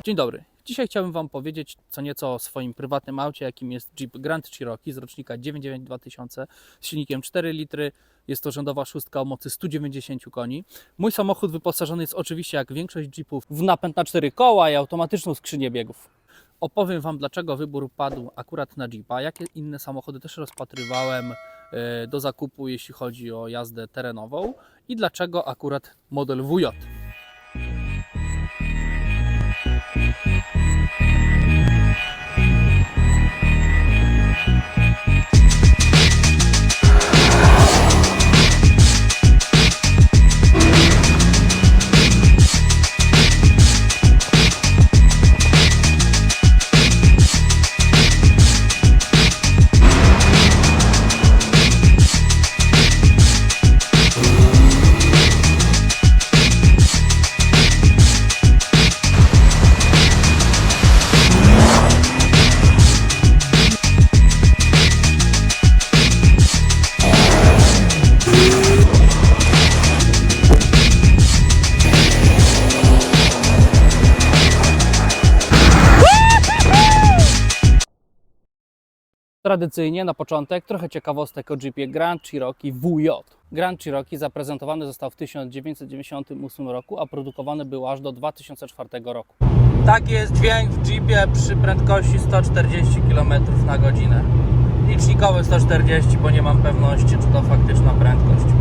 Dzień dobry. Dzisiaj chciałbym Wam powiedzieć co nieco o swoim prywatnym aucie, jakim jest Jeep Grand Cherokee z rocznika 99 2000 z silnikiem 4 litry. Jest to rzędowa szóstka o mocy 190 koni. Mój samochód wyposażony jest oczywiście, jak większość Jeepów, w napęd na 4 koła i automatyczną skrzynię biegów. Opowiem Wam, dlaczego wybór padł akurat na Jeepa, jakie inne samochody też rozpatrywałem do zakupu, jeśli chodzi o jazdę terenową i dlaczego akurat model WJ. Tradycyjnie na początek trochę ciekawostek o Jeepie Grand Cherokee WJ. Grand Cherokee zaprezentowany został w 1998 roku, a produkowany był aż do 2004 roku. Tak jest dźwięk w Jeepie przy prędkości 140 km na godzinę. Licznikowy 140, bo nie mam pewności, czy to faktyczna prędkość.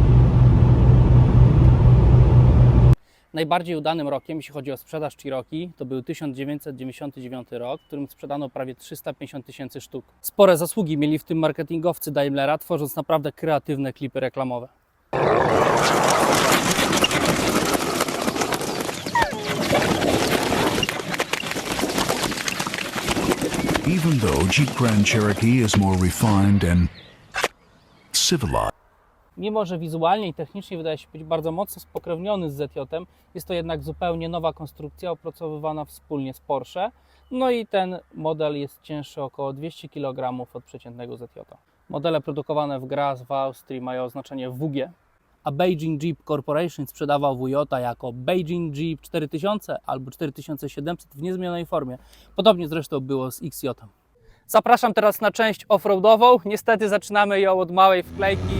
Najbardziej udanym rokiem, jeśli chodzi o sprzedaż Cherokee, to był 1999 rok, w którym sprzedano prawie 350 000 sztuk. Spore zasługi mieli w tym marketingowcy Daimlera, tworząc naprawdę kreatywne klipy reklamowe. Even though Jeep Grand Cherokee is more refined and civilized. Mimo że wizualnie i technicznie wydaje się być bardzo mocno spokrewniony z ZJ-em, jest to jednak zupełnie nowa konstrukcja opracowywana wspólnie z Porsche. No i ten model jest cięższy około 200 kg od przeciętnego ZJ-a. Modele produkowane w Graz w Austrii mają oznaczenie WG, a Beijing Jeep Corporation sprzedawał WJ jako Beijing Jeep 4000 albo 4700 w niezmienionej formie. Podobnie zresztą było z XJ-em. Zapraszam teraz na część offroadową. Niestety zaczynamy ją od małej wklejki.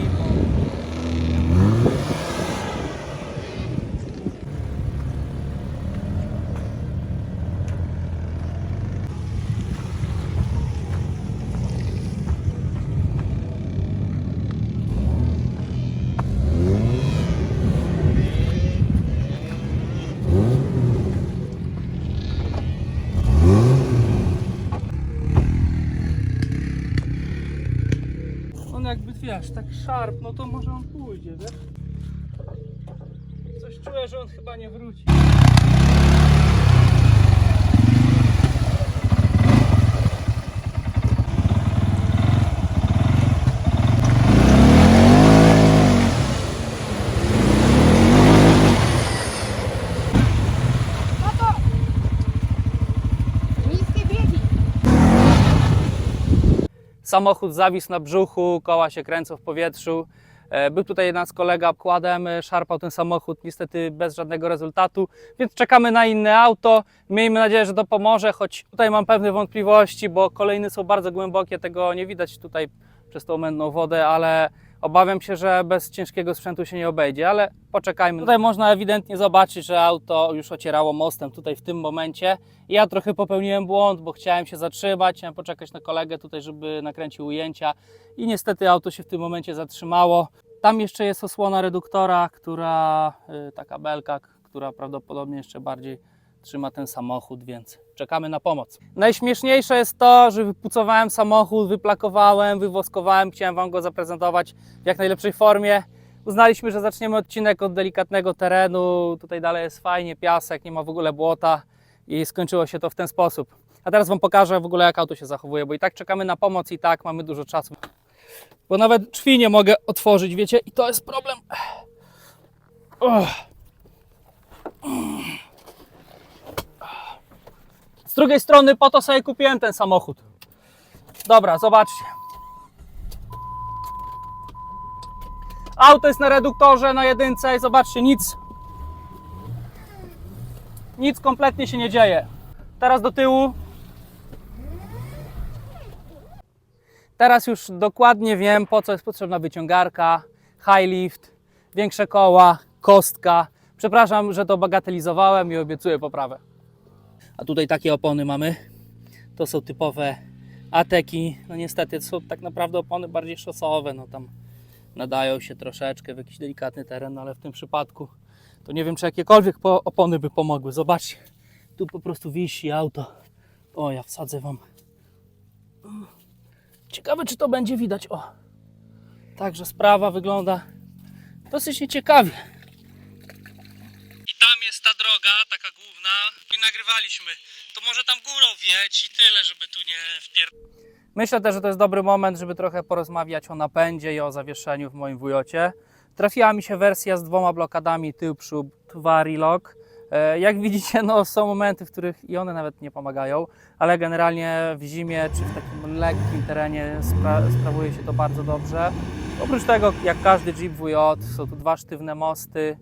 Jakby wiesz, tak szarp, no to może on pójdzie, wiesz? Coś czuję, że on chyba nie wróci. Samochód zawisł na brzuchu, koła się kręcą w powietrzu. Był tutaj nasz kolega kładem, szarpał ten samochód, niestety bez żadnego rezultatu, więc czekamy na inne auto. Miejmy nadzieję, że to pomoże, choć tutaj mam pewne wątpliwości, bo kolejny są bardzo głębokie, tego nie widać tutaj przez tą mętną wodę, ale obawiam się, że bez ciężkiego sprzętu się nie obejdzie, ale poczekajmy. Tutaj można ewidentnie zobaczyć, że auto już ocierało mostem tutaj w tym momencie. Ja trochę popełniłem błąd, bo chciałem się zatrzymać, chciałem poczekać na kolegę tutaj, żeby nakręcił ujęcia i niestety auto się w tym momencie zatrzymało. Tam jeszcze jest osłona reduktora, taka belka, która prawdopodobnie jeszcze bardziej trzyma ten samochód, więc czekamy na pomoc. Najśmieszniejsze jest to, że wypucowałem samochód, wyplakowałem, wywoskowałem, chciałem Wam go zaprezentować w jak najlepszej formie. Uznaliśmy, że zaczniemy odcinek od delikatnego terenu, tutaj dalej jest fajnie, piasek, nie ma w ogóle błota i skończyło się to w ten sposób. A teraz Wam pokażę w ogóle, jak auto się zachowuje, bo i tak czekamy na pomoc i tak mamy dużo czasu. Bo nawet drzwi nie mogę otworzyć, wiecie, i to jest problem. Z drugiej strony po to sobie kupiłem ten samochód. Dobra, zobaczcie. Auto jest na reduktorze, na jedynce i zobaczcie, nic kompletnie się nie dzieje. Teraz do tyłu. Teraz już dokładnie wiem, po co jest potrzebna wyciągarka, high lift, większe koła, kostka. Przepraszam, że to bagatelizowałem i obiecuję poprawę. A tutaj takie opony mamy. To są typowe Ateki. No niestety to są tak naprawdę opony bardziej szosowe. No tam nadają się troszeczkę w jakiś delikatny teren, no ale w tym przypadku to nie wiem, czy jakiekolwiek opony by pomogły. Zobaczcie, tu po prostu wisi auto. O, ja wsadzę Wam. Ciekawe, czy to będzie widać. O, także sprawa wygląda dosyć nieciekawie. I tam jest ta droga, taka główna, i nagrywaliśmy. To może tam górą wjechać i tyle, żeby tu nie wpierdolić. Myślę też, że to jest dobry moment, żeby trochę porozmawiać o napędzie i o zawieszeniu w moim Wujocie. Trafiła mi się wersja z 2 blokadami tył, przód, Varilok. Jak widzicie, no, są momenty, w których i one nawet nie pomagają, ale generalnie w zimie czy w takim lekkim terenie sprawuje się to bardzo dobrze. Oprócz tego, jak każdy Jeep WJ, są tu 2 sztywne mosty.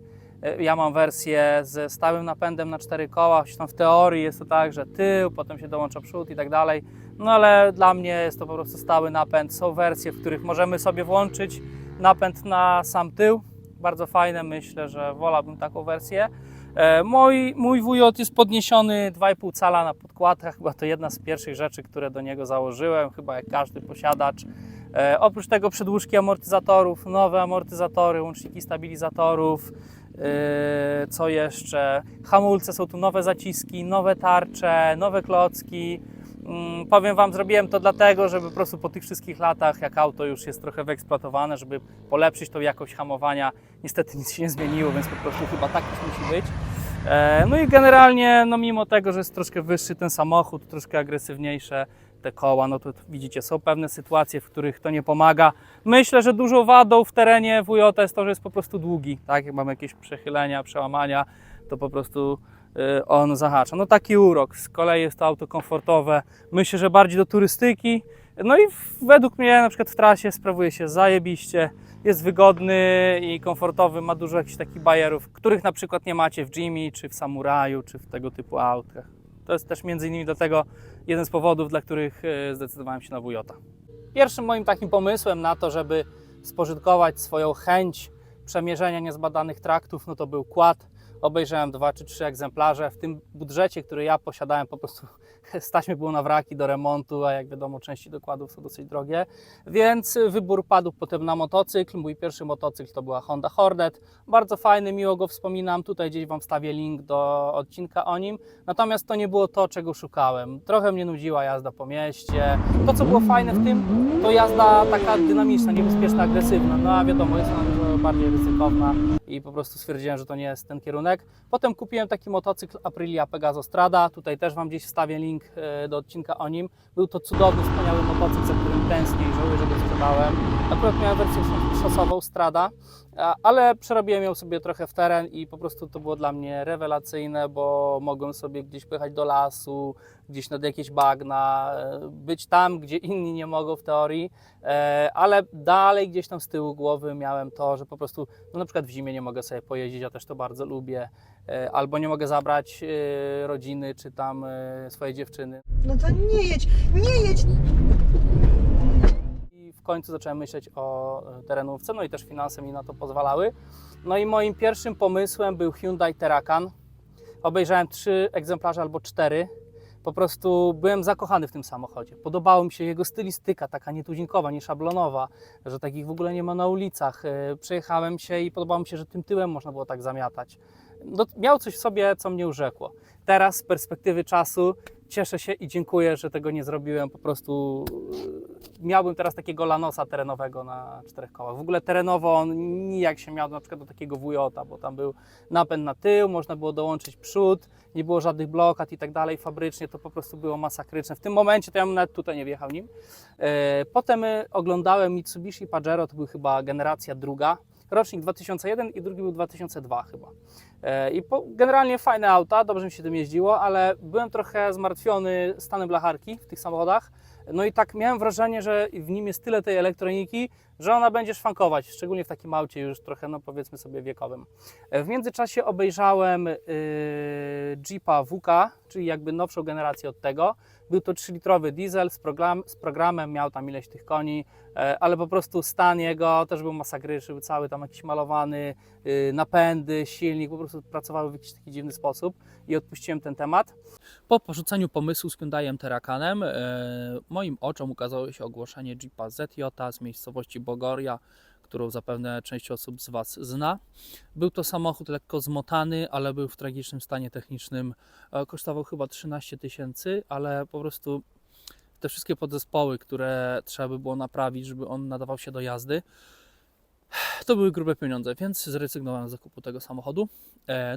Ja mam wersję ze stałym napędem na 4 koła, tam w teorii jest to tak, że tył, potem się dołącza przód i tak dalej. No ale dla mnie jest to po prostu stały napęd. Są wersje, w których możemy sobie włączyć napęd na sam tył. Bardzo fajne, myślę, że wolałbym taką wersję. Mój WJ jest podniesiony 2,5 cala na podkładkach. Chyba to jedna z pierwszych rzeczy, które do niego założyłem, chyba jak każdy posiadacz. Oprócz tego przedłużki amortyzatorów, nowe amortyzatory, łączniki stabilizatorów. Co jeszcze? Hamulce, są tu nowe zaciski, nowe tarcze, nowe klocki. Powiem Wam, zrobiłem to dlatego, żeby po prostu po tych wszystkich latach, jak auto już jest trochę wyeksploatowane, żeby polepszyć tą jakość hamowania. Niestety nic się nie zmieniło, więc po prostu chyba tak już musi być. No i generalnie, no mimo tego, że jest troszkę wyższy ten samochód, troszkę agresywniejsze te koła, no to widzicie, są pewne sytuacje, w których to nie pomaga. Myślę, że dużą wadą w terenie WJ jest to, że jest po prostu długi. Tak, jak mamy jakieś przechylenia, przełamania, to po prostu on zahacza. No taki urok. Z kolei jest to auto komfortowe. Myślę, że bardziej do turystyki. No i według mnie na przykład w trasie sprawuje się zajebiście. Jest wygodny i komfortowy. Ma dużo jakichś takich bajerów, których na przykład nie macie w Jimmy, czy w Samuraju, czy w tego typu autach. To jest też między innymi dlatego jeden z powodów, dla których zdecydowałem się na Wujota. Pierwszym moim takim pomysłem na to, żeby spożytkować swoją chęć przemierzenia niezbadanych traktów, no to był quad. Obejrzałem 2 czy 3 egzemplarze. W tym budżecie, który ja posiadałem, po prostu stać mi było na wraki do remontu, a jak wiadomo, części dokładów są dosyć drogie. Więc wybór padł potem na motocykl. Mój pierwszy motocykl to była Honda Hornet. Bardzo fajny, miło go wspominam. Tutaj gdzieś Wam wstawię link do odcinka o nim. Natomiast to nie było to, czego szukałem. Trochę mnie nudziła jazda po mieście. To, co było fajne w tym, to jazda taka dynamiczna, niebezpieczna, agresywna. No a wiadomo, jest ona dużo bardziej ryzykowna i po prostu stwierdziłem, że to nie jest ten kierunek. Potem kupiłem taki motocykl Aprilia Pegaso Strada. Tutaj też Wam gdzieś wstawię link do odcinka o nim. Był to cudowny, wspaniały motocykl, za którym tęsknię i żałuję, że go sprzedałem. Akurat miałem wersję szosową Strada, ale przerobiłem ją sobie trochę w teren i po prostu to było dla mnie rewelacyjne, bo mogłem sobie gdzieś pojechać do lasu, gdzieś nad jakieś bagna, być tam, gdzie inni nie mogą w teorii, ale dalej gdzieś tam z tyłu głowy miałem to, że po prostu no na przykład w zimie nie mogę sobie pojeździć, ja też to bardzo lubię, albo nie mogę zabrać rodziny czy tam swojej dziewczyny. No to nie jedź, nie jedź! I w końcu zacząłem myśleć o terenówce, no i też finanse mi na to pozwalały. No i moim pierwszym pomysłem był Hyundai Terracan. Obejrzałem 3 egzemplarze albo 4. Po prostu byłem zakochany w tym samochodzie. Podobało mi się jego stylistyka, taka nietuzinkowa, nieszablonowa, że takich w ogóle nie ma na ulicach. Przejechałem się i podobało mi się, że tym tyłem można było tak zamiatać. No, miał coś w sobie, co mnie urzekło. Teraz z perspektywy czasu cieszę się i dziękuję, że tego nie zrobiłem. Po prostu miałbym teraz takiego Lanosa terenowego na 4 kołach. W ogóle terenowo on nijak się miał na przykład do takiego Wujota, bo tam był napęd na tył, można było dołączyć przód, nie było żadnych blokad i tak dalej. Fabrycznie to po prostu było masakryczne. W tym momencie to ja bym nawet tutaj nie wjechał nim. Potem oglądałem Mitsubishi Pajero, to był chyba generacja druga. Rocznik 2001 i drugi był 2002 chyba. Generalnie fajne auta, dobrze mi się tym jeździło, ale byłem trochę zmartwiony stanem blacharki w tych samochodach. No i tak miałem wrażenie, że w nim jest tyle tej elektroniki, że ona będzie szwankować, szczególnie w takim aucie już trochę, no powiedzmy sobie, wiekowym. W międzyczasie obejrzałem Jeepa WK, czyli jakby nowszą generację od tego. Był to 3-litrowy diesel z programem, miał tam ileś tych koni, ale po prostu stan jego też był masakryczny, był cały tam jakiś malowany, napędy, silnik, po prostu pracowały w jakiś taki dziwny sposób i odpuściłem ten temat. Po porzuceniu pomysłu z Hyundaiem Terrakanem moim oczom ukazało się ogłoszenie Jeepa ZJ z miejscowości Bogoria, którą zapewne część osób z Was zna. Był to samochód lekko zmotany, ale był w tragicznym stanie technicznym. Kosztował chyba 13 000, ale po prostu te wszystkie podzespoły, które trzeba by było naprawić, żeby on nadawał się do jazdy, to były grube pieniądze, więc zrezygnowałem z zakupu tego samochodu.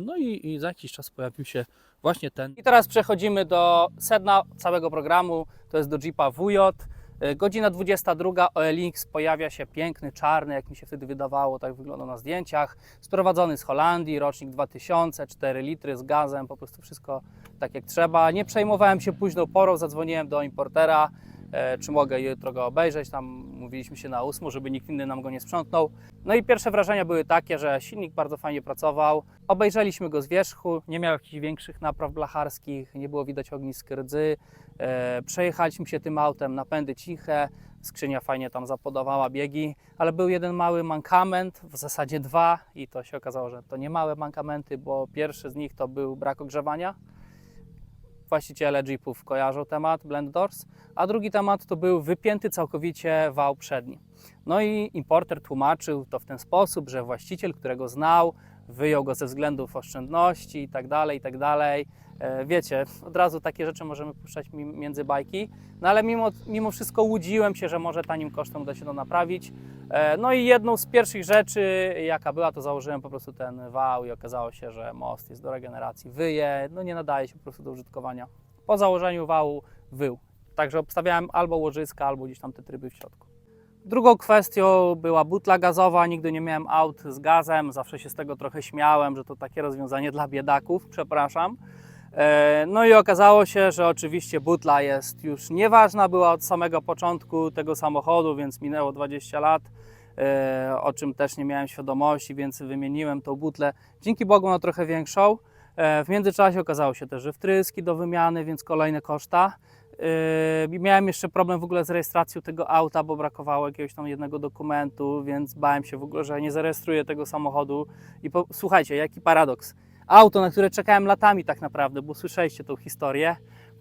No i za jakiś czas pojawił się właśnie ten. I teraz przechodzimy do sedna całego programu, to jest do Jeepa WJ. Godzina 22, OLX, pojawia się piękny, czarny, jak mi się wtedy wydawało, tak wygląda na zdjęciach. Sprowadzony z Holandii, rocznik 2000, 4 litry z gazem, po prostu wszystko tak jak trzeba. Nie przejmowałem się późną porą, zadzwoniłem do importera, czy mogę jutro go obejrzeć, tam mówiliśmy się na 8, żeby nikt inny nam go nie sprzątnął. No i pierwsze wrażenia były takie, że silnik bardzo fajnie pracował. Obejrzeliśmy go z wierzchu, nie miał jakichś większych napraw blacharskich, nie było widać ognisk rdzy. Przejechaliśmy się tym autem, napędy ciche, skrzynia fajnie tam zapodawała biegi, ale był jeden mały mankament, w zasadzie dwa, i to się okazało, że to nie małe mankamenty, bo pierwszy z nich to był brak ogrzewania. Właściciele Jeepów kojarzą temat Blend Doors, a drugi temat to był wypięty całkowicie wał przedni. No i importer tłumaczył to w ten sposób, że właściciel, którego znał, wyjął go ze względów oszczędności i tak dalej. Wiecie, od razu takie rzeczy możemy puszczać między bajki, no ale mimo wszystko łudziłem się, że może tanim kosztem uda się to naprawić. No i jedną z pierwszych rzeczy, jaka była, to założyłem po prostu ten wał i okazało się, że most jest do regeneracji, wyje, no nie nadaje się po prostu do użytkowania. Po założeniu wału wył, także obstawiałem albo łożyska, albo gdzieś tam te tryby w środku. Drugą kwestią była butla gazowa, nigdy nie miałem aut z gazem, zawsze się z tego trochę śmiałem, że to takie rozwiązanie dla biedaków, przepraszam. No i okazało się, że oczywiście butla jest już nieważna, była od samego początku tego samochodu, więc minęło 20 lat, o czym też nie miałem świadomości, więc wymieniłem tą butlę, dzięki Bogu, na trochę większą. W międzyczasie okazało się też, że wtryski do wymiany, więc kolejne koszta. Miałem jeszcze problem w ogóle z rejestracją tego auta, bo brakowało jakiegoś tam jednego dokumentu, więc bałem się w ogóle, że nie zarejestruję tego samochodu. I słuchajcie, jaki paradoks. Auto, na które czekałem latami tak naprawdę, bo słyszeliście tą historię,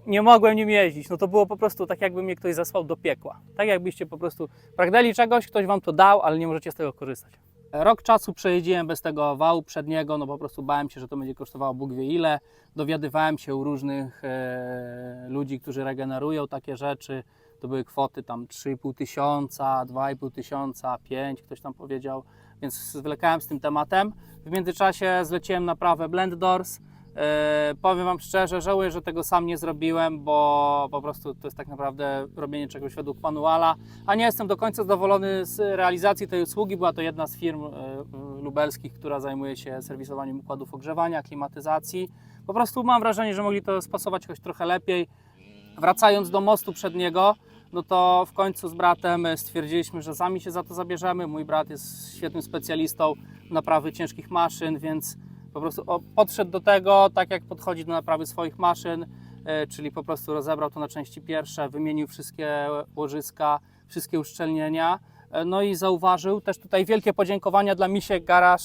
nie mogłem nim jeździć. No to było po prostu tak, jakby mnie ktoś zesłał do piekła. Tak jakbyście po prostu pragnęli czegoś, ktoś Wam to dał, ale nie możecie z tego korzystać. Rok czasu przejeździłem bez tego wału przedniego, no po prostu bałem się, że to będzie kosztowało Bóg wie ile. Dowiadywałem się u różnych ludzi, którzy regenerują takie rzeczy. To były kwoty tam 3,5 tysiąca, 2,5 tysiąca, 5, ktoś tam powiedział, więc zwlekałem z tym tematem. W międzyczasie zleciłem naprawę Blend Doors. Powiem Wam szczerze, żałuję, że tego sam nie zrobiłem, bo po prostu to jest tak naprawdę robienie czegoś według manuala, a nie jestem do końca zadowolony z realizacji tej usługi. Była to jedna z firm lubelskich, która zajmuje się serwisowaniem układów ogrzewania, klimatyzacji. Po prostu mam wrażenie, że mogli to spasować jakoś trochę lepiej. Wracając do mostu przedniego, no to w końcu z bratem stwierdziliśmy, że sami się za to zabierzemy. Mój brat jest świetnym specjalistą naprawy ciężkich maszyn, więc po prostu podszedł do tego tak, jak podchodzi do naprawy swoich maszyn, czyli po prostu rozebrał to na części pierwsze, wymienił wszystkie łożyska, wszystkie uszczelnienia. No i zauważył, też tutaj wielkie podziękowania dla Misiek Garage,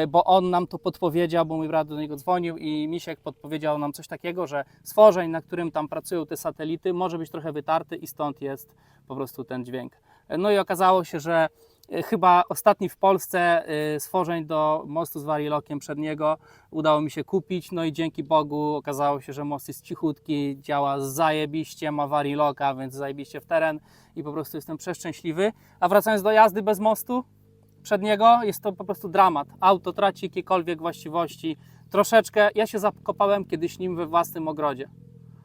bo on nam to podpowiedział, bo mój brat do niego dzwonił i Misiek podpowiedział nam coś takiego, że stworzeń, na którym tam pracują te satelity, może być trochę wytarty i stąd jest po prostu ten dźwięk. No i okazało się, że chyba ostatni w Polsce stworzeń do mostu z Varilokiem przedniego udało mi się kupić, no i dzięki Bogu okazało się, że most jest cichutki, działa zajebiście, ma Variloka, więc zajebiście w teren i po prostu jestem przeszczęśliwy. A wracając do jazdy bez mostu przedniego, jest to po prostu dramat. Auto traci jakiekolwiek właściwości. Troszeczkę, ja się zakopałem kiedyś nim we własnym ogrodzie.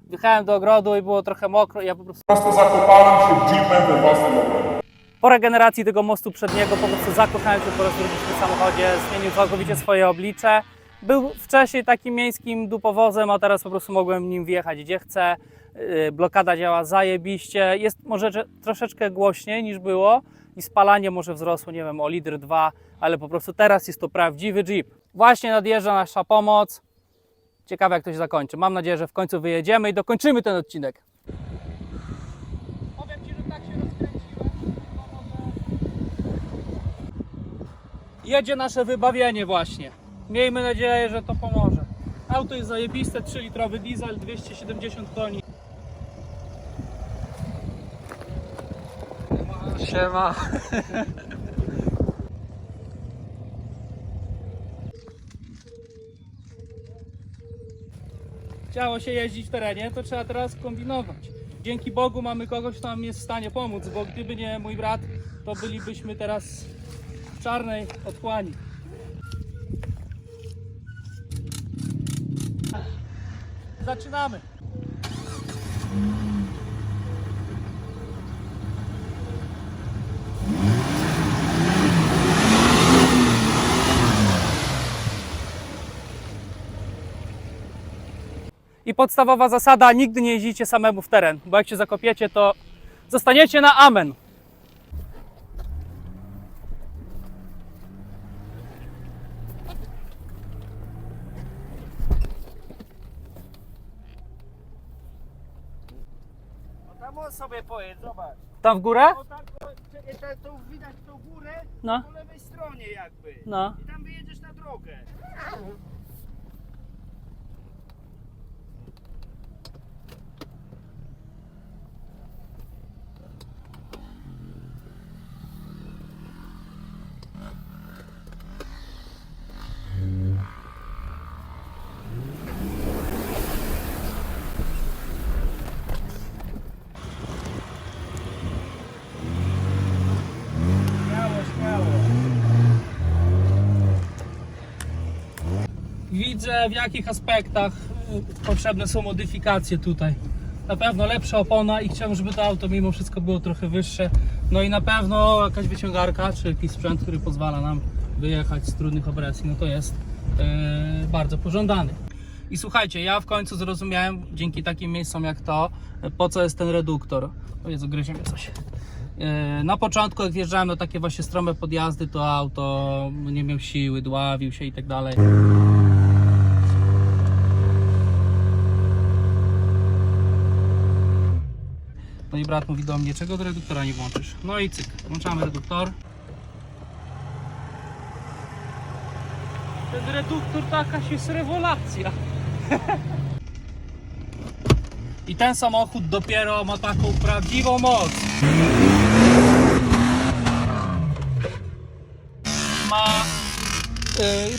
Wjechałem do ogrodu i było trochę mokro i ja po prostu zakopałem się jeepem we własnym ogrodzie. po regeneracji tego mostu przedniego po prostu zakochałem się po raz drugi w tym samochodzie, zmienił całkowicie swoje oblicze. Był wcześniej takim miejskim dupowozem, a teraz po prostu mogłem nim wjechać gdzie chcę. Blokada działa zajebiście, jest może troszeczkę głośniej niż było i spalanie może wzrosło, nie wiem, o litr 2, ale po prostu teraz jest to prawdziwy Jeep. Właśnie nadjeżdża nasza pomoc. Ciekawe, jak to się zakończy. Mam nadzieję, że w końcu wyjedziemy i dokończymy ten odcinek. Powiem Ci, że tak się rozkręciłem. Jedzie nasze wybawienie właśnie. Miejmy nadzieję, że to pomoże. Auto jest zajebiste, 3-litrowy diesel, 270 koni. Siema. Chciało się jeździć w terenie, to trzeba teraz kombinować. Dzięki Bogu mamy kogoś, kto nam jest w stanie pomóc, bo gdyby nie mój brat, to bylibyśmy teraz w czarnej otchłani. Zaczynamy. I podstawowa zasada, nigdy nie jeździcie samemu w teren, bo jak się zakopiecie, to zostaniecie na amen. Tam on sobie pojedź, zobacz. Tam w górę? O tak, to widać tą górę No. po lewej stronie jakby. No. I tam wyjedziesz na drogę. Śmiało, śmiało. Widzę, w jakich aspektach potrzebne są modyfikacje tutaj. Na pewno lepsza opona i chciałbym, żeby to auto mimo wszystko było trochę wyższe. No i na pewno jakaś wyciągarka, czy jakiś sprzęt, który pozwala nam wyjechać z trudnych opresji, no to jest bardzo pożądany. I słuchajcie, ja w końcu zrozumiałem, dzięki takim miejscom jak to, po co jest ten reduktor. O Jezu, gryzie mnie coś. Na początku, jak wjeżdżałem do takie właśnie strome podjazdy, to auto nie miał siły, dławił się i tak dalej. No i brat mówi do mnie, czego do reduktora nie włączysz? No i cyk, włączamy reduktor. Ten reduktor to jakaś jest rewelacja. I ten samochód dopiero ma taką prawdziwą moc.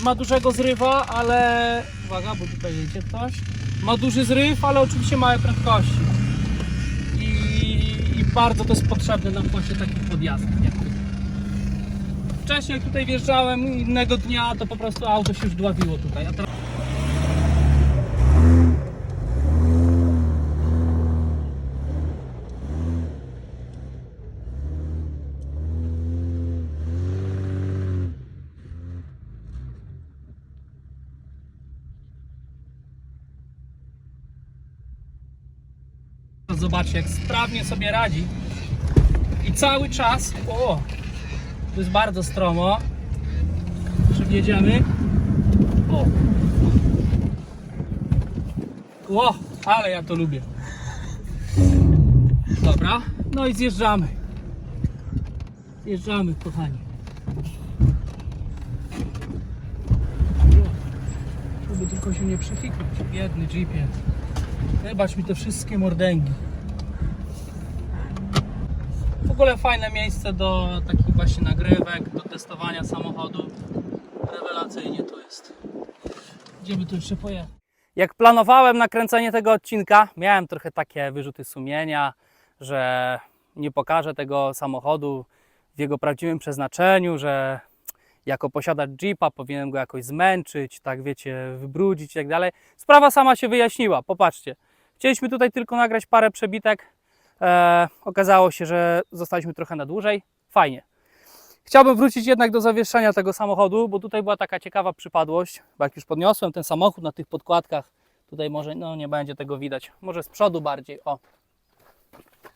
Ma dużego zrywa, ale... Uwaga, bo tutaj jedzie ktoś. Ma duży zryw, ale oczywiście małe prędkości. I bardzo to jest potrzebne nam właśnie takich podjazdach jak tutaj. Wcześniej jak tutaj wjeżdżałem innego dnia, to po prostu auto się już dławiło tutaj. A teraz... Zobaczcie, jak sprawnie sobie radzi. I cały czas, o, to jest bardzo stromo. Przywjedziemy. O, ale ja to lubię. Dobra, no i zjeżdżamy. Zjeżdżamy, kochani. Żeby tylko się nie przefiknąć. Biedny Jeepie. Wybacz mi te wszystkie mordęgi. W ogóle fajne miejsce do takich właśnie nagrywek, do testowania samochodu. Rewelacyjnie to jest. Gdzie by tu jeszcze pojechać? Jak planowałem nakręcenie tego odcinka, miałem trochę takie wyrzuty sumienia, że nie pokażę tego samochodu w jego prawdziwym przeznaczeniu, że jako posiadacz Jeepa powinienem go jakoś zmęczyć, tak wiecie, wybrudzić i tak dalej. Sprawa sama się wyjaśniła, popatrzcie. Chcieliśmy tutaj tylko nagrać parę przebitek. Okazało się, że zostaliśmy trochę na dłużej. Fajnie. Chciałbym wrócić jednak do zawieszenia tego samochodu, bo tutaj była taka ciekawa przypadłość. Bo jak już podniosłem ten samochód na tych podkładkach, tutaj może, no nie będzie tego widać, może z przodu bardziej, o.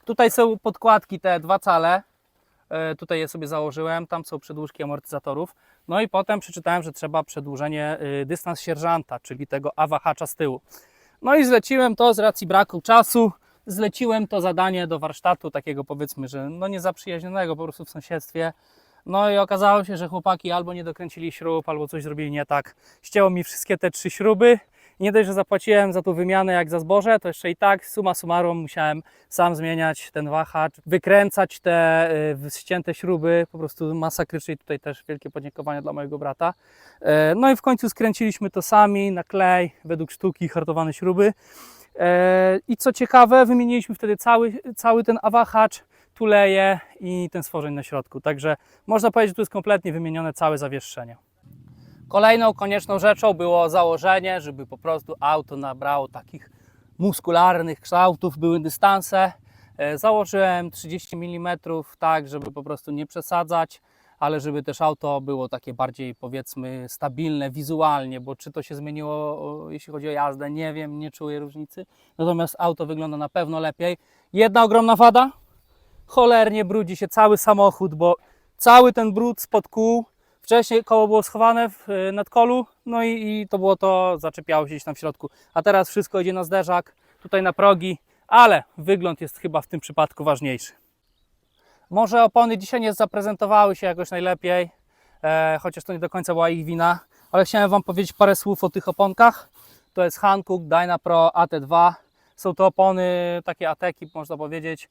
Tutaj są podkładki te 2 cale, Tutaj je sobie założyłem, tam są przedłużki amortyzatorów. No i potem przeczytałem, że trzeba przedłużenie dystans sierżanta, czyli tego awahacza z tyłu. No i zleciłem to z racji braku czasu, zleciłem to zadanie do warsztatu takiego, powiedzmy, że no niezaprzyjaźnionego po prostu w sąsiedztwie. No i okazało się, że chłopaki albo nie dokręcili śrub, albo coś zrobili nie tak. Ścięło mi wszystkie te 3 śruby. Nie dość, że zapłaciłem za tą wymianę jak za zboże, to jeszcze i tak summa summarum musiałem sam zmieniać ten wahacz, wykręcać te ścięte śruby, po prostu masakrycznie. Tutaj też wielkie podziękowania dla mojego brata. No i w końcu skręciliśmy to sami na klej, według sztuki, hartowane śruby. I co ciekawe, wymieniliśmy wtedy cały ten awahacz, tuleje i ten stworzeń na środku. Także można powiedzieć, że tu jest kompletnie wymienione całe zawieszenie. Kolejną konieczną rzeczą było założenie, żeby po prostu auto nabrało takich muskularnych kształtów, były dystanse. Założyłem 30 mm tak, żeby po prostu nie przesadzać, ale żeby też auto było takie bardziej, powiedzmy, stabilne wizualnie, bo czy to się zmieniło, jeśli chodzi o jazdę, nie wiem, nie czuję różnicy. Natomiast auto wygląda na pewno lepiej. Jedna ogromna wada, cholernie brudzi się cały samochód, bo cały ten brud spod kół, wcześniej koło było schowane w nadkolu, no i to było to, zaczepiało się gdzieś tam w środku. A teraz wszystko idzie na zderzak, tutaj na progi, ale wygląd jest chyba w tym przypadku ważniejszy. Może opony dzisiaj nie zaprezentowały się jakoś najlepiej, chociaż to nie do końca była ich wina, ale chciałem Wam powiedzieć parę słów o tych oponkach. To jest Hankook Dynapro AT2. Są to opony, takie ateki, można powiedzieć,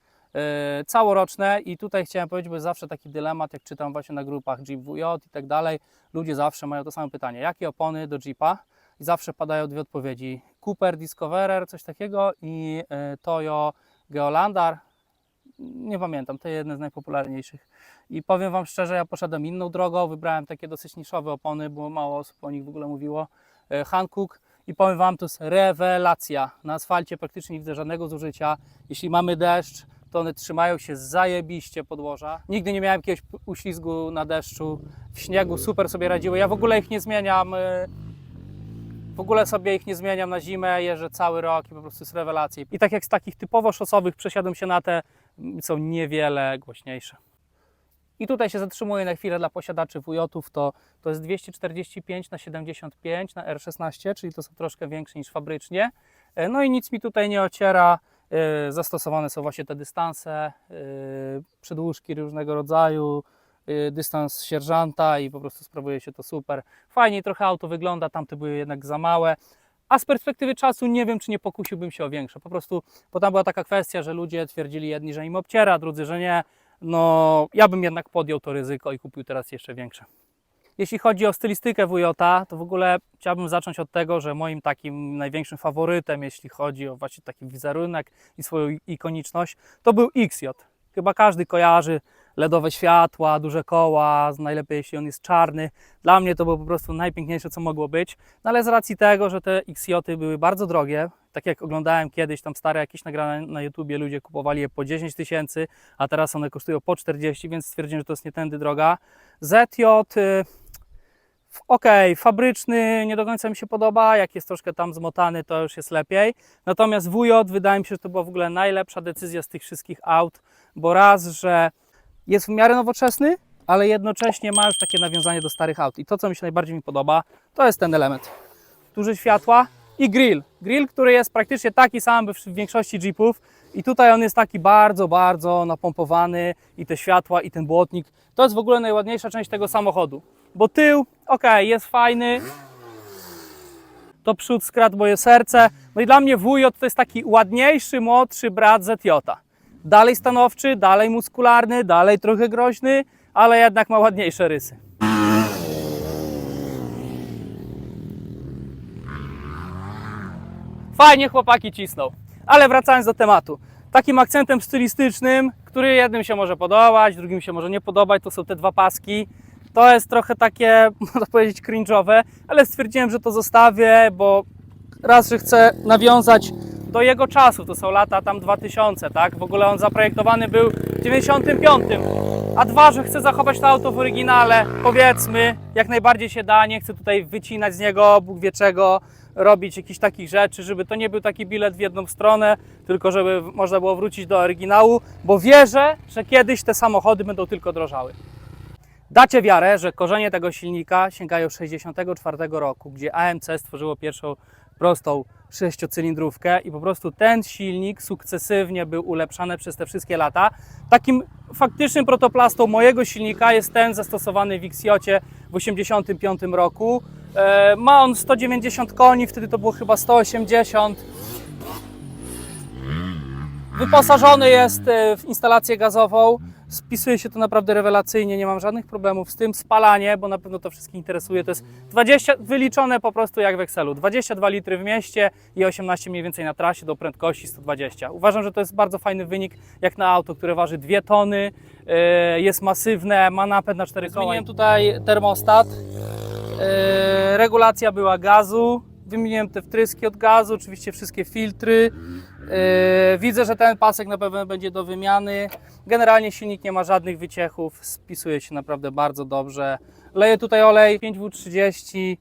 całoroczne i tutaj chciałem powiedzieć, bo jest zawsze taki dylemat, jak czytam właśnie na grupach Jeep WJ i tak dalej, ludzie zawsze mają to samo pytanie, jakie opony do Jeepa? I zawsze padają dwie odpowiedzi, Cooper Discoverer, coś takiego i Toyo Geolandar, nie pamiętam, to jedne z najpopularniejszych. I powiem Wam szczerze, ja poszedłem inną drogą, wybrałem takie dosyć niszowe opony, bo mało osób o nich w ogóle mówiło, Hankook. I powiem Wam, to jest rewelacja. Na asfalcie praktycznie nie widzę żadnego zużycia. Jeśli mamy deszcz, to one trzymają się zajebiście podłoża. Nigdy nie miałem jakiegoś uślizgu na deszczu. W śniegu super sobie radziły. Ja w ogóle ich nie zmieniam. Na zimę. Jeżdżę cały rok i po prostu jest rewelacja. I tak jak z takich typowo szosowych przesiadłem się na te, są niewiele głośniejsze. I tutaj się zatrzymuję na chwilę dla posiadaczy WJ-ów, to jest 245/75 na R16, czyli to są troszkę większe niż fabrycznie. No i nic mi tutaj nie ociera, zastosowane są właśnie te dystanse, przedłużki różnego rodzaju, dystans sierżanta i po prostu sprawuje się to super. Fajnie trochę auto wygląda, tamte były jednak za małe. A z perspektywy czasu nie wiem, czy nie pokusiłbym się o większe. Po prostu, bo tam była taka kwestia, że ludzie twierdzili jedni, że im obciera, drudzy, że nie. No, ja bym jednak podjął to ryzyko i kupił teraz jeszcze większe. Jeśli chodzi o stylistykę WJ, to w ogóle chciałbym zacząć od tego, że moim takim największym faworytem, jeśli chodzi o właśnie taki wizerunek i swoją ikoniczność, to był XJ. Chyba każdy kojarzy LEDowe światła, duże koła, najlepiej jeśli on jest czarny. Dla mnie to było po prostu najpiękniejsze, co mogło być. No ale z racji tego, że te XJ-y były bardzo drogie, tak jak oglądałem kiedyś tam stare jakieś nagrania na YouTubie, ludzie kupowali je po 10 000, a teraz one kosztują po 40, więc stwierdziłem, że to jest nie tędy droga. ZJ, fabryczny nie do końca mi się podoba, jak jest troszkę tam zmotany, to już jest lepiej. Natomiast WJ wydaje mi się, że to była w ogóle najlepsza decyzja z tych wszystkich aut, bo raz, że jest w miarę nowoczesny, ale jednocześnie ma już takie nawiązanie do starych aut. I to, co mi się najbardziej mi podoba, to jest ten element. Duże światła i grill. Grill, który jest praktycznie taki sam w większości Jeepów. I tutaj on jest taki bardzo, bardzo napompowany i te światła i ten błotnik. To jest w ogóle najładniejsza część tego samochodu. Bo tył, jest fajny. To przód skradł moje serce. No i dla mnie WJ to jest taki ładniejszy, młodszy brat ZJ. Dalej stanowczy, dalej muskularny, dalej trochę groźny, ale jednak ma ładniejsze rysy. Fajnie chłopaki cisną, ale wracając do tematu. Takim akcentem stylistycznym, który jednym się może podobać, drugim się może nie podobać, to są te dwa paski. To jest trochę takie, można powiedzieć, cringe'owe, ale stwierdziłem, że to zostawię, bo raz, że chcę nawiązać do jego czasów, to są lata tam 2000, tak? W ogóle on zaprojektowany był w 95, a dwa, że chcę zachować to auto w oryginale, powiedzmy, jak najbardziej się da, nie chcę tutaj wycinać z niego Bóg wie czego, robić jakichś takich rzeczy, żeby to nie był taki bilet w jedną stronę, tylko żeby można było wrócić do oryginału, bo wierzę, że kiedyś te samochody będą tylko drożały. Dacie wiarę, że korzenie tego silnika sięgają 1964 roku, gdzie AMC stworzyło pierwszą prostą sześciocylindrówkę i po prostu ten silnik sukcesywnie był ulepszany przez te wszystkie lata. Takim faktycznym protoplastą mojego silnika jest ten zastosowany w Xjocie w 1985 roku. Ma on 190 koni, wtedy to było chyba 180. Wyposażony jest w instalację gazową. Spisuje się to naprawdę rewelacyjnie, nie mam żadnych problemów z tym. Spalanie, bo na pewno to wszystkich interesuje, to jest 20, wyliczone po prostu jak w Excelu. 22 litry w mieście i 18 mniej więcej na trasie do prędkości 120. Uważam, że to jest bardzo fajny wynik, jak na auto, które waży 2 tony, jest masywne, ma napęd na 4 koła. Zmieniłem tutaj termostat, regulacja była gazu, wymieniłem te wtryski od gazu, oczywiście wszystkie filtry. Widzę, że ten pasek na pewno będzie do wymiany. Generalnie silnik nie ma żadnych wyciechów, spisuje się naprawdę bardzo dobrze. Leję tutaj olej 5W30.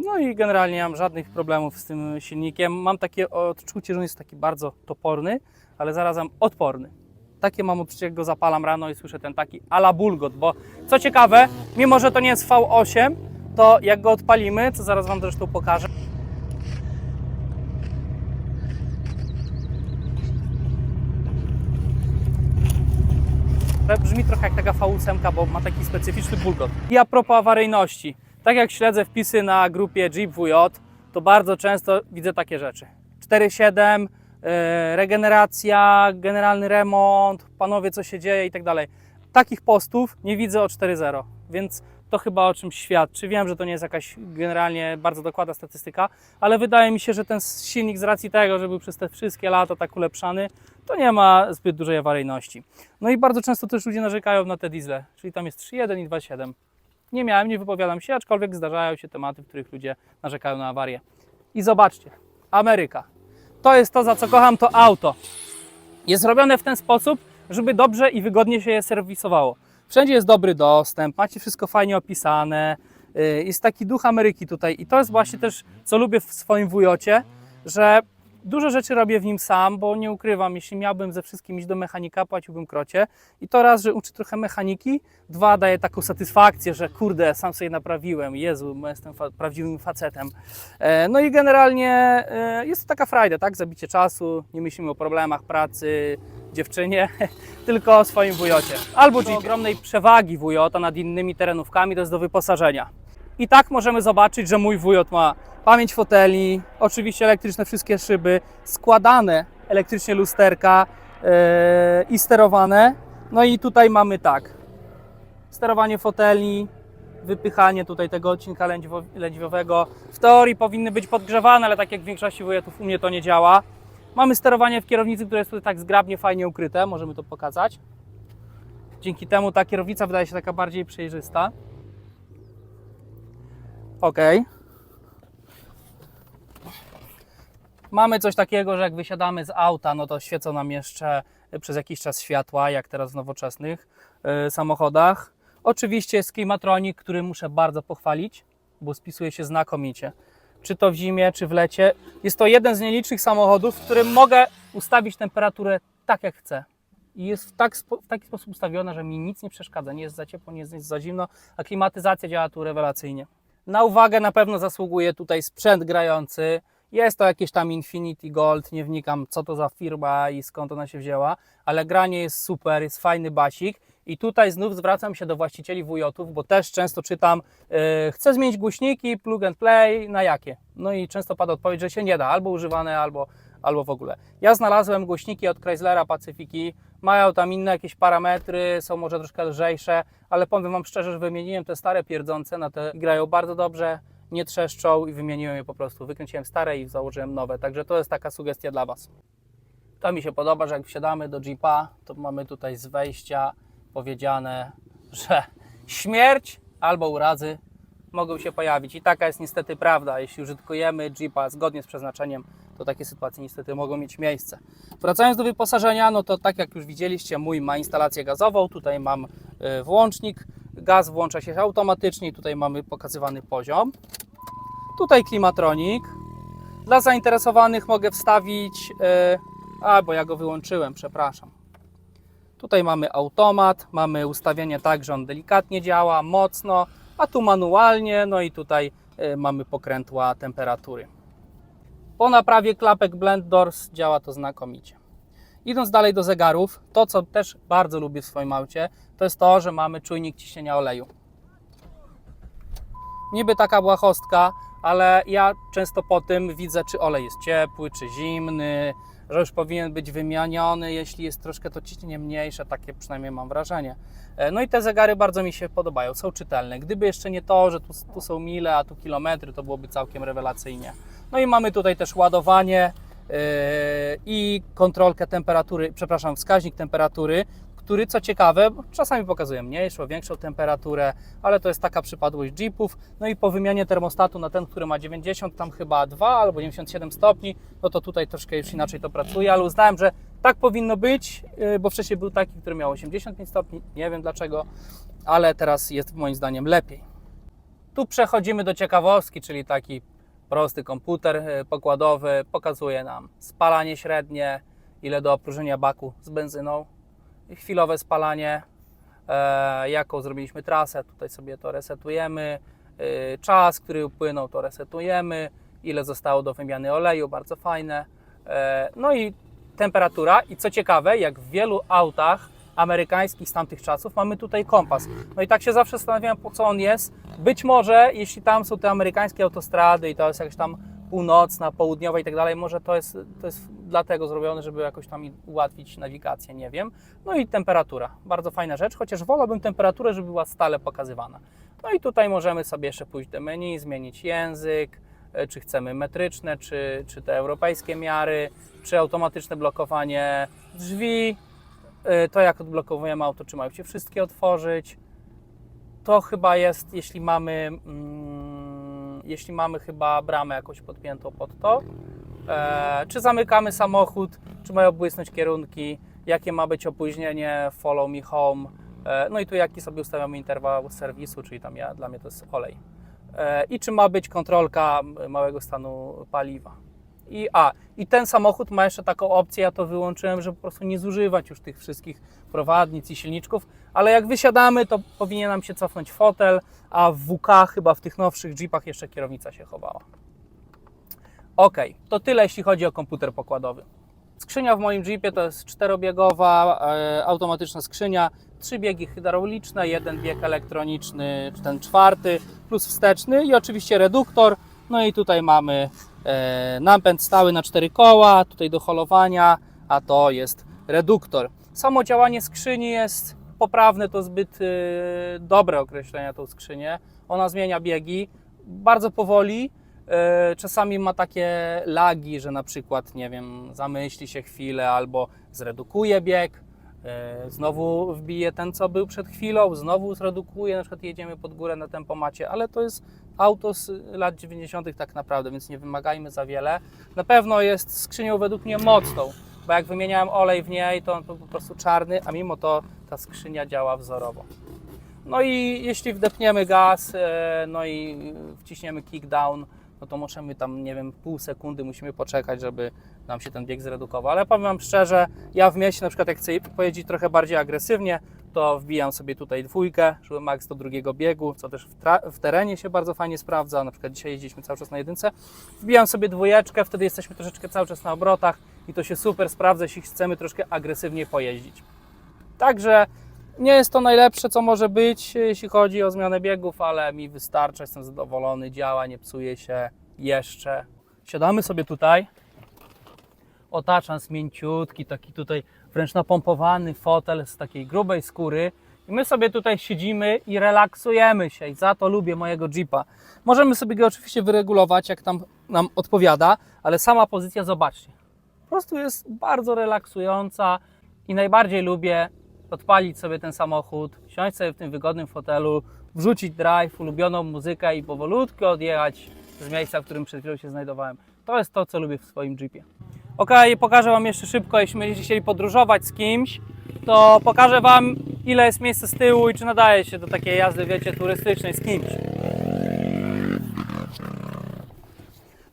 No i generalnie nie mam żadnych problemów z tym silnikiem. Mam takie odczucie, że on jest taki bardzo toporny, ale zarazem odporny. Takie mam odczucie, jak go zapalam rano i słyszę ten taki a la bulgot, bo co ciekawe, mimo że to nie jest V8, to jak go odpalimy, co zaraz Wam zresztą pokażę, brzmi trochę jak taka V8, bo ma taki specyficzny bulgot. I a propos awaryjności, tak jak śledzę wpisy na grupie Jeep WJ, to bardzo często widzę takie rzeczy. 4.7, regeneracja, generalny remont, panowie co się dzieje i tak dalej. Takich postów nie widzę o 4.0, więc to chyba o czymś świadczy. Wiem, że to nie jest jakaś generalnie bardzo dokładna statystyka, ale wydaje mi się, że ten silnik z racji tego, że był przez te wszystkie lata tak ulepszany, to nie ma zbyt dużej awaryjności. No i bardzo często też ludzie narzekają na te diesle, czyli tam jest 3.1 i 2.7. Nie miałem, nie wypowiadam się, aczkolwiek zdarzają się tematy, w których ludzie narzekają na awarię. I zobaczcie, Ameryka. To jest to, za co kocham to auto. Jest zrobione w ten sposób, żeby dobrze i wygodnie się je serwisowało. Wszędzie jest dobry dostęp, macie wszystko fajnie opisane, jest taki duch Ameryki tutaj i to jest właśnie też, co lubię w swoim wujocie, że dużo rzeczy robię w nim sam, bo nie ukrywam, jeśli miałbym ze wszystkim iść do mechanika, płaciłbym krocie i to raz, że uczy trochę mechaniki, dwa, daje taką satysfakcję, że kurde, sam sobie naprawiłem, Jezu, jestem prawdziwym facetem. No i generalnie jest to taka frajda, tak, zabicie czasu, nie myślimy o problemach pracy, dziewczynie, tylko o swoim wujocie. Albo do ogromnej przewagi wujota nad innymi terenówkami, to jest do wyposażenia. I tak możemy zobaczyć, że mój wujot ma pamięć foteli, oczywiście elektryczne wszystkie szyby, składane elektrycznie lusterka i sterowane. No i tutaj mamy tak, sterowanie foteli, wypychanie tutaj tego odcinka lędźwiowego. W teorii powinny być podgrzewane, ale tak jak w większości wujotów u mnie to nie działa. Mamy sterowanie w kierownicy, które jest tutaj tak zgrabnie, fajnie ukryte, możemy to pokazać. Dzięki temu ta kierownica wydaje się taka bardziej przejrzysta. Ok. Mamy coś takiego, że jak wysiadamy z auta, no to świecą nam jeszcze przez jakiś czas światła, jak teraz w nowoczesnych samochodach. Oczywiście jest klimatronik, który muszę bardzo pochwalić, bo spisuje się znakomicie. Czy to w zimie, czy w lecie. Jest to jeden z nielicznych samochodów, w którym mogę ustawić temperaturę tak jak chcę. I jest w taki sposób ustawiona, że mi nic nie przeszkadza. Nie jest za ciepło, nie jest za zimno, a klimatyzacja działa tu rewelacyjnie. Na uwagę na pewno zasługuje tutaj sprzęt grający. Jest to jakieś tam Infinity Gold, nie wnikam co to za firma i skąd ona się wzięła, ale granie jest super, jest fajny basik. I tutaj znów zwracam się do właścicieli wujotów, bo też często czytam, chcę zmienić głośniki, plug and play, na jakie? No i często pada odpowiedź, że się nie da, albo używane, albo w ogóle. Ja znalazłem głośniki od Chryslera Pacyfiki, mają tam inne jakieś parametry, są może troszkę lżejsze, ale powiem Wam szczerze, że wymieniłem te stare pierdzące, na te grają bardzo dobrze, nie trzeszczą i wymieniłem je po prostu. Wykręciłem stare i założyłem nowe, także to jest taka sugestia dla Was. To mi się podoba, że jak wsiadamy do Jeepa, to mamy tutaj z wejścia powiedziane, że śmierć albo urazy mogą się pojawić. I taka jest niestety prawda. Jeśli użytkujemy Jeepa zgodnie z przeznaczeniem, to takie sytuacje niestety mogą mieć miejsce. Wracając do wyposażenia, no to tak jak już widzieliście, mój ma instalację gazową, tutaj mam włącznik, gaz włącza się automatycznie, tutaj mamy pokazywany poziom. Tutaj klimatronik. Dla zainteresowanych mogę wstawić, bo ja go wyłączyłem, przepraszam. Tutaj mamy automat, mamy ustawienie tak, że on delikatnie działa, mocno, a tu manualnie, no i tutaj mamy pokrętła temperatury. Po naprawie klapek Blend Doors działa to znakomicie. Idąc dalej do zegarów, to co też bardzo lubię w swoim aucie, to jest to, że mamy czujnik ciśnienia oleju. Niby taka błahostka, ale ja często po tym widzę, czy olej jest ciepły, czy zimny, że już powinien być wymieniony, jeśli jest troszkę to ciśnienie mniejsze, takie przynajmniej mam wrażenie. No i te zegary bardzo mi się podobają, są czytelne. Gdyby jeszcze nie to, że tu są mile, a tu kilometry, to byłoby całkiem rewelacyjnie. No i mamy tutaj też ładowanie i kontrolkę temperatury, przepraszam, wskaźnik temperatury, który co ciekawe, czasami pokazuje mniejszą, większą temperaturę, ale to jest taka przypadłość Jeepów. No i po wymianie termostatu na ten, który ma 90, tam chyba 2 albo 97 stopni, no to tutaj troszkę już inaczej to pracuje, ale uznałem, że tak powinno być, bo wcześniej był taki, który miał 85 stopni, nie wiem dlaczego, ale teraz jest moim zdaniem lepiej. Tu przechodzimy do ciekawostki, czyli taki prosty komputer pokładowy, pokazuje nam spalanie średnie, ile do opróżnienia baku z benzyną, chwilowe spalanie, jaką zrobiliśmy trasę, tutaj sobie to resetujemy, czas, który upłynął, to resetujemy, ile zostało do wymiany oleju, bardzo fajne, no i temperatura i co ciekawe, jak w wielu autach amerykańskich z tamtych czasów mamy tutaj kompas. No i tak się zawsze zastanawiałem, po co on jest. Być może, jeśli tam są te amerykańskie autostrady i to jest jakaś tam północna, południowa i tak dalej, może to jest dlatego zrobione, żeby jakoś tam ułatwić nawigację, nie wiem. No i temperatura, bardzo fajna rzecz, chociaż wolałbym temperaturę, żeby była stale pokazywana. No i tutaj możemy sobie jeszcze pójść do menu, zmienić język, czy chcemy metryczne, czy te europejskie miary, czy automatyczne blokowanie drzwi, to jak odblokowujemy auto, czy mają się wszystkie otworzyć. To chyba jest, jeśli mamy chyba bramę jakoś podpiętą pod to, czy zamykamy samochód, czy mają błysnąć kierunki, jakie ma być opóźnienie, follow me home, no i tu jaki sobie ustawiamy interwał serwisu, czyli tam dla mnie to jest olej. I czy ma być kontrolka małego stanu paliwa. I ten samochód ma jeszcze taką opcję, ja to wyłączyłem, żeby po prostu nie zużywać już tych wszystkich prowadnic i silniczków, ale jak wysiadamy, to powinien nam się cofnąć fotel, a w WK chyba w tych nowszych Jeepach jeszcze kierownica się chowała. Ok, to tyle jeśli chodzi o komputer pokładowy. Skrzynia w moim Jeepie to jest 4-biegowa automatyczna skrzynia, 3 biegi hydrauliczne, 1 bieg elektroniczny, ten 4, plus wsteczny i oczywiście reduktor. No i tutaj mamy napęd stały na 4 koła, tutaj do holowania, a to jest reduktor. Samo działanie skrzyni jest poprawne, to zbyt dobre określenie tą skrzynię. Ona zmienia biegi bardzo powoli, czasami ma takie lagi, że na przykład, nie wiem, zamyśli się chwilę albo zredukuje bieg, znowu wbije ten, co był przed chwilą, znowu zredukuje, na przykład jedziemy pod górę na tempomacie, ale to jest auto z lat 90. tak naprawdę, więc nie wymagajmy za wiele. Na pewno jest skrzynią według mnie mocną, bo jak wymieniałem olej w niej, to on był po prostu czarny, a mimo to ta skrzynia działa wzorowo. No i jeśli wdepniemy gaz, no i wciśniemy kickdown, no to możemy tam, nie wiem, pół sekundy musimy poczekać, żeby nam się ten bieg zredukował. Ale powiem Wam szczerze, ja w mieście na przykład jak chcę pojeździć trochę bardziej agresywnie, to wbijam sobie tutaj 2, żeby max do drugiego biegu, co też w terenie się bardzo fajnie sprawdza. Na przykład dzisiaj jeździliśmy cały czas na 1. Wbijam sobie 2, wtedy jesteśmy troszeczkę cały czas na obrotach i to się super sprawdza, jeśli chcemy troszkę agresywnie pojeździć. Także nie jest to najlepsze, co może być, jeśli chodzi o zmianę biegów, ale mi wystarcza, jestem zadowolony, działa, nie psuje się jeszcze. Siadamy sobie tutaj, otaczans mięciutki, taki tutaj wręcz napompowany fotel z takiej grubej skóry i my sobie tutaj siedzimy i relaksujemy się i za to lubię mojego Jeepa. Możemy sobie go oczywiście wyregulować, jak tam nam odpowiada, ale sama pozycja, zobaczcie, po prostu jest bardzo relaksująca i najbardziej lubię odpalić sobie ten samochód, siąść sobie w tym wygodnym fotelu, wrzucić drive, ulubioną muzykę i powolutku odjechać z miejsca, w którym przed chwilą się znajdowałem. To jest to, co lubię w swoim Jeepie. Ok, pokażę Wam jeszcze szybko, jeśli będziecie chcieli podróżować z kimś, to pokażę Wam, ile jest miejsca z tyłu i czy nadaje się do takiej jazdy, wiecie, turystycznej z kimś.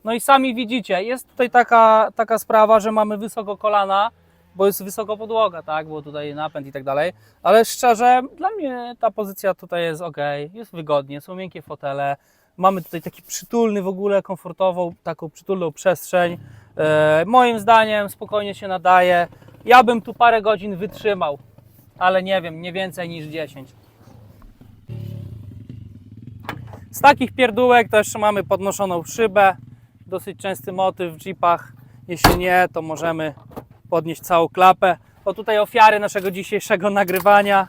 No i sami widzicie, jest tutaj taka sprawa, że mamy wysoko kolana, bo jest wysoko podłoga, tak, bo tutaj napęd i tak dalej, ale szczerze, dla mnie ta pozycja tutaj jest ok, jest wygodnie, są miękkie fotele, mamy tutaj taki przytulny w ogóle, komfortową, taką przytulną przestrzeń. Moim zdaniem spokojnie się nadaje. Ja bym tu parę godzin wytrzymał, ale nie wiem, nie więcej niż 10. Z takich pierdółek to jeszcze mamy podnoszoną szybę, dosyć częsty motyw w Jeepach. Jeśli nie, to możemy podnieść całą klapę. O, tutaj ofiary naszego dzisiejszego nagrywania.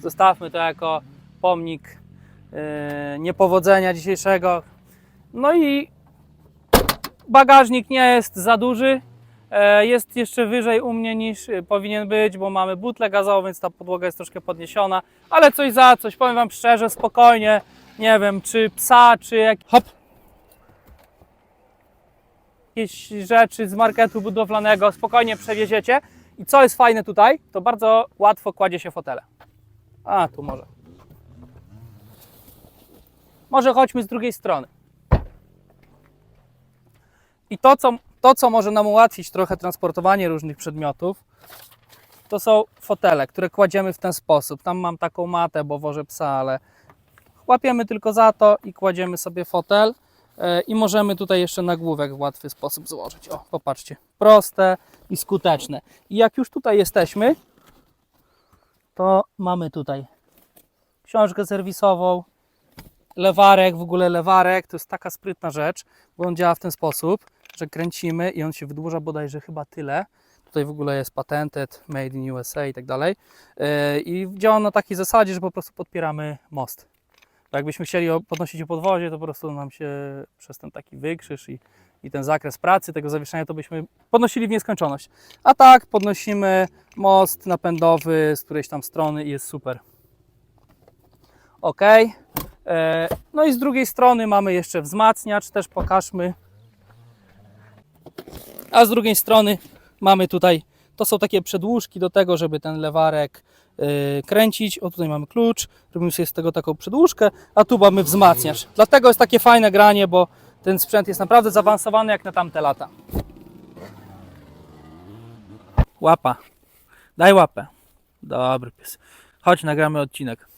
Zostawmy to jako pomnik niepowodzenia dzisiejszego. No i bagażnik nie jest za duży. Jest jeszcze wyżej u mnie niż powinien być, bo mamy butlę gazową, więc ta podłoga jest troszkę podniesiona. Ale coś za coś, powiem Wam szczerze, spokojnie. Nie wiem, czy psa, czy jak... Hop! Jakieś rzeczy z marketu budowlanego spokojnie przewieziecie. I co jest fajne tutaj, to bardzo łatwo kładzie się fotele. A, tu może. Może chodźmy z drugiej strony. I to, co może nam ułatwić trochę transportowanie różnych przedmiotów, to są fotele, które kładziemy w ten sposób. Tam mam taką matę, bo wożę psa, ale łapiemy tylko za to i kładziemy sobie fotel. I możemy tutaj jeszcze nagłówek w łatwy sposób złożyć. O, popatrzcie, proste i skuteczne. I jak już tutaj jesteśmy, to mamy tutaj książkę serwisową, lewarek, w ogóle lewarek, to jest taka sprytna rzecz, bo on działa w ten sposób, że kręcimy i on się wydłuża bodajże chyba tyle. Tutaj w ogóle jest patented, made in USA i tak dalej. I działa na takiej zasadzie, że po prostu podpieramy most. Bo jakbyśmy chcieli podnosić o podwozie, to po prostu nam się przez ten taki wykrzyż i ten zakres pracy tego zawieszenia, to byśmy podnosili w nieskończoność. A tak podnosimy most napędowy z którejś tam strony i jest super. Ok. No i z drugiej strony mamy jeszcze wzmacniacz, też pokażmy. A z drugiej strony mamy tutaj, to są takie przedłużki do tego, żeby ten lewarek kręcić. O, tutaj mamy klucz, robimy sobie z tego taką przedłużkę, a tu mamy wzmacniacz. Dlatego jest takie fajne granie, bo ten sprzęt jest naprawdę zaawansowany jak na tamte lata. Łapa. Daj łapę. Dobry pies. Chodź, nagramy odcinek.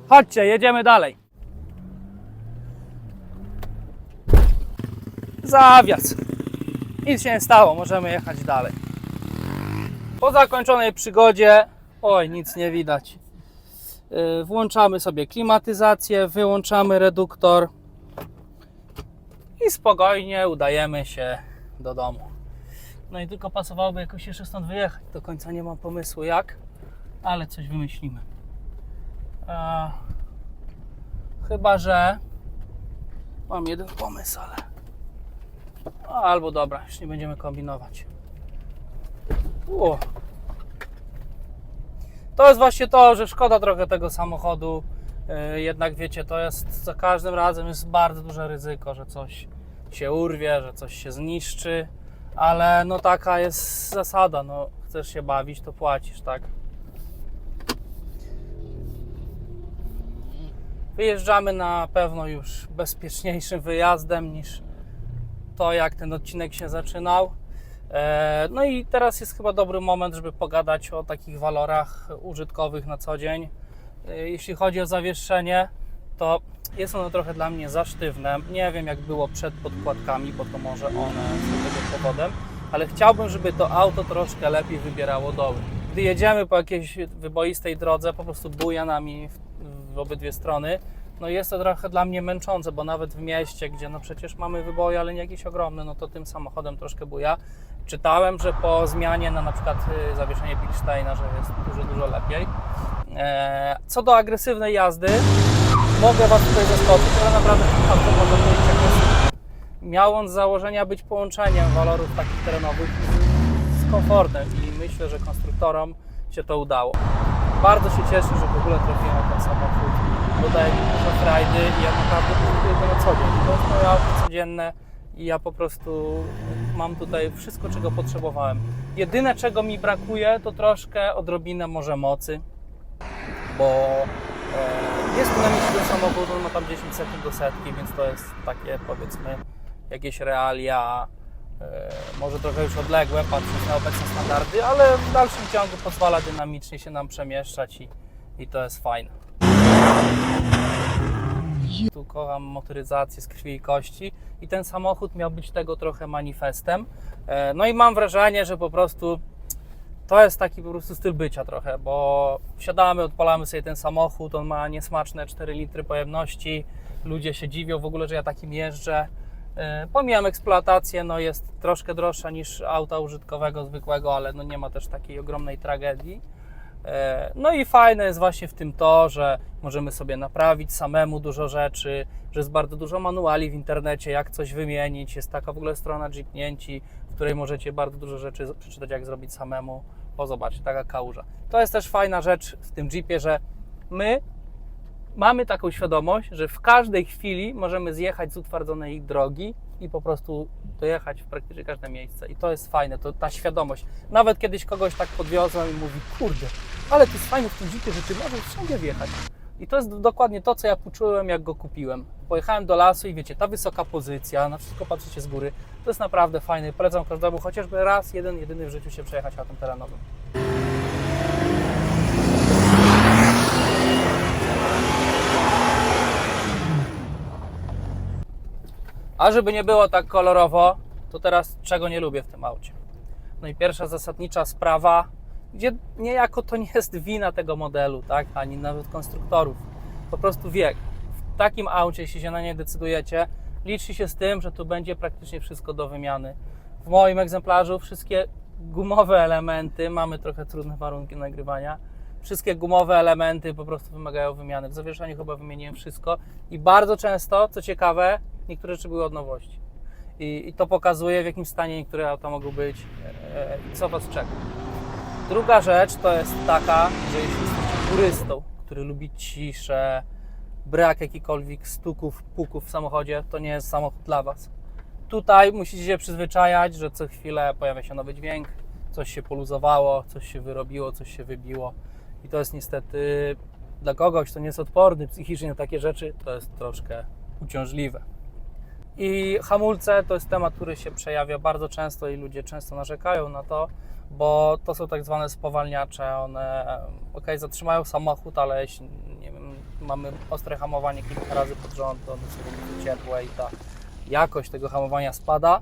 Chodźcie, jedziemy dalej. Zawias. Nic się nie stało, możemy jechać dalej. Po zakończonej przygodzie, oj, nic nie widać. Włączamy sobie klimatyzację, wyłączamy reduktor i spokojnie udajemy się do domu. No i tylko pasowałoby jakoś jeszcze stąd wyjechać. Do końca nie mam pomysłu jak, ale coś wymyślimy. Chyba że mam jeden pomysł, ale albo dobra, już nie będziemy kombinować. To jest właśnie to, że szkoda trochę tego samochodu. Jednak wiecie, to jest za każdym razem jest bardzo duże ryzyko, że coś się urwie, że coś się zniszczy, ale no taka jest zasada, no chcesz się bawić, to płacisz, tak? Wyjeżdżamy na pewno już bezpieczniejszym wyjazdem niż to, jak ten odcinek się zaczynał. No i teraz jest chyba dobry moment, żeby pogadać o takich walorach użytkowych na co dzień. Jeśli chodzi o zawieszenie, to jest ono trochę dla mnie za sztywne. Nie wiem, jak było przed podkładkami, bo to może one są tego powodem, ale chciałbym, żeby to auto troszkę lepiej wybierało doły. Gdy jedziemy po jakiejś wyboistej drodze, po prostu buja nami w obydwie strony, no jest to trochę dla mnie męczące, bo nawet w mieście, gdzie no przecież mamy wyboje, ale nie jakieś ogromne, no to tym samochodem troszkę buja. Czytałem, że po zmianie na przykład zawieszenie Bilsteina, że jest dużo lepiej. Co do agresywnej jazdy, mogę Was tutaj zaskoczyć, ale naprawdę ten auto może być agresywny. Miał on z założenia być połączeniem walorów takich terenowych z komfortem i myślę, że konstruktorom się to udało. Bardzo się cieszę, że w ogóle trafiłem na ten samochód. Dodaje mi dużo frajdy i ja naprawdę użytkuję go na co dzień. To jest moje auto codzienne i ja po prostu mam tutaj wszystko, czego potrzebowałem. Jedyne, czego mi brakuje, to troszkę odrobinę może mocy, bo jest dynamiczny samochód, on ma tam 10 sekund do setki, więc to jest takie, powiedzmy, jakieś realia, może trochę już odległe, patrząc na obecne standardy, ale w dalszym ciągu pozwala dynamicznie się nam przemieszczać i to jest fajne. Tu kocham motoryzację z krwi i kości i ten samochód miał być tego trochę manifestem. No i mam wrażenie, że po prostu to jest taki po prostu styl bycia trochę, bo wsiadamy, odpalamy sobie ten samochód, on ma niesmaczne 4 litry pojemności, ludzie się dziwią w ogóle, że ja takim jeżdżę. Pomijam eksploatację, no jest troszkę droższa niż auta użytkowego zwykłego, ale no nie ma też takiej ogromnej tragedii. No i fajne jest właśnie w tym to, że możemy sobie naprawić samemu dużo rzeczy, że jest bardzo dużo manuali w internecie, jak coś wymienić. Jest taka w ogóle strona Jeepnięci, w której możecie bardzo dużo rzeczy przeczytać, jak zrobić samemu. O, zobaczcie, taka kałuża. To jest też fajna rzecz w tym Jeepie, że my mamy taką świadomość, że w każdej chwili możemy zjechać z utwardzonej drogi i po prostu dojechać w praktycznie każde miejsce. I to jest fajne, to ta świadomość. Nawet kiedyś kogoś tak podwiozłem i mówi, kurde, ale to jest fajne w tym Jeepie, że ty możesz wszędzie wjechać. I to jest dokładnie to, co ja poczułem, jak go kupiłem. Pojechałem do lasu i wiecie, ta wysoka pozycja, na wszystko patrzycie z góry, to jest naprawdę fajne. Polecam każdemu chociażby raz, jedyny w życiu się przejechać autem terenowym. A żeby nie było tak kolorowo, to teraz czego nie lubię w tym aucie. No i pierwsza zasadnicza sprawa, gdzie niejako to nie jest wina tego modelu, tak? Ani nawet konstruktorów. Po prostu wiek. W takim aucie, jeśli się na nie decydujecie, liczy się z tym, że tu będzie praktycznie wszystko do wymiany. W moim egzemplarzu wszystkie gumowe elementy, mamy trochę trudne warunki nagrywania, wszystkie gumowe elementy po prostu wymagają wymiany. W zawieszeniu chyba wymieniłem wszystko i bardzo często, co ciekawe, niektóre rzeczy były od nowości. I to pokazuje, w jakim stanie niektóre auta mogą być i co Was czeka. Druga rzecz to jest taka, że jeśli jesteście turystą, który lubi ciszę, brak jakichkolwiek stuków, puków w samochodzie, to nie jest samochód dla Was. Tutaj musicie się przyzwyczajać, że co chwilę pojawia się nowy dźwięk, coś się poluzowało, coś się wyrobiło, coś się wybiło. I to jest niestety dla kogoś, kto nie jest odporny psychicznie na takie rzeczy, to jest troszkę uciążliwe. I hamulce to jest temat, który się przejawia bardzo często i ludzie często narzekają na to, bo to są tak zwane spowalniacze. One zatrzymają samochód, ale jeśli nie wiem, mamy ostre hamowanie kilka razy pod rząd, to one są bardzo ciepłe i ta jakość tego hamowania spada.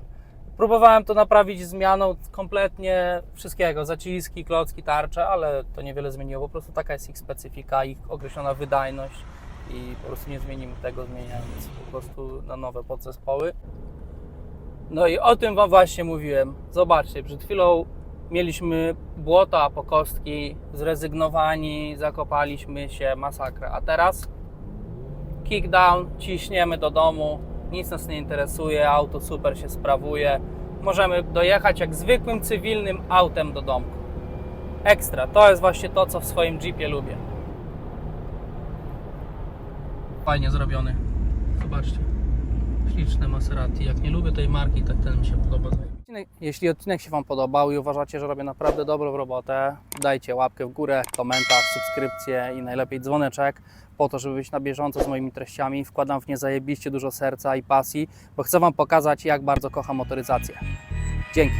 Próbowałem to naprawić zmianą kompletnie wszystkiego, zaciski, klocki, tarcze, ale to niewiele zmieniło. Po prostu taka jest ich specyfika, ich określona wydajność i po prostu nie zmienimy tego, zmieniając po prostu na nowe podzespoły. No i o tym Wam właśnie mówiłem. Zobaczcie, przed chwilą mieliśmy błota po kostki, zrezygnowani, zakopaliśmy się, masakra. A teraz kickdown, ciśniemy do domu, nic nas nie interesuje, auto super się sprawuje. Możemy dojechać jak zwykłym, cywilnym autem do domku. Ekstra, to jest właśnie to, co w swoim Jeepie lubię. Fajnie zrobiony. Zobaczcie. Śliczne Maserati. Jak nie lubię tej marki, tak ten mi się podoba. Jeśli odcinek się Wam podobał i uważacie, że robię naprawdę dobrą robotę, dajcie łapkę w górę, komentarz, subskrypcję i najlepiej dzwoneczek po to, żeby być na bieżąco z moimi treściami. Wkładam w nie zajebiście dużo serca i pasji, bo chcę Wam pokazać, jak bardzo kocham motoryzację. Dzięki.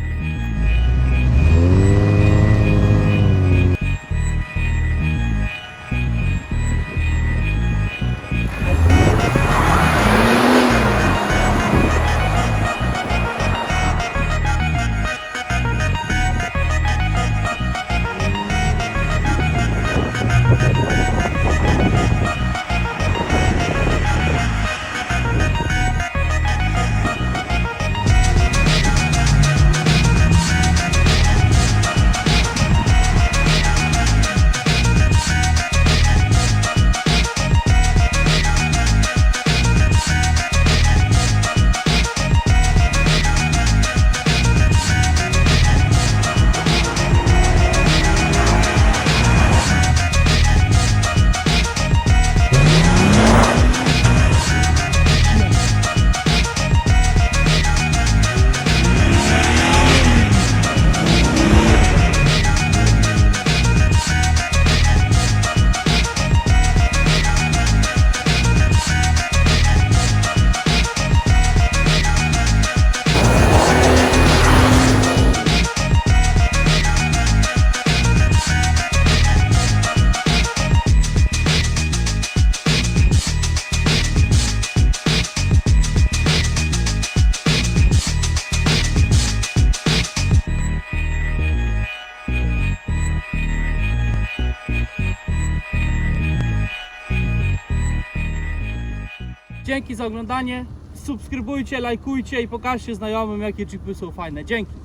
Dzięki za oglądanie. Subskrybujcie, lajkujcie i pokażcie znajomym, jakie jeepy są fajne. Dzięki.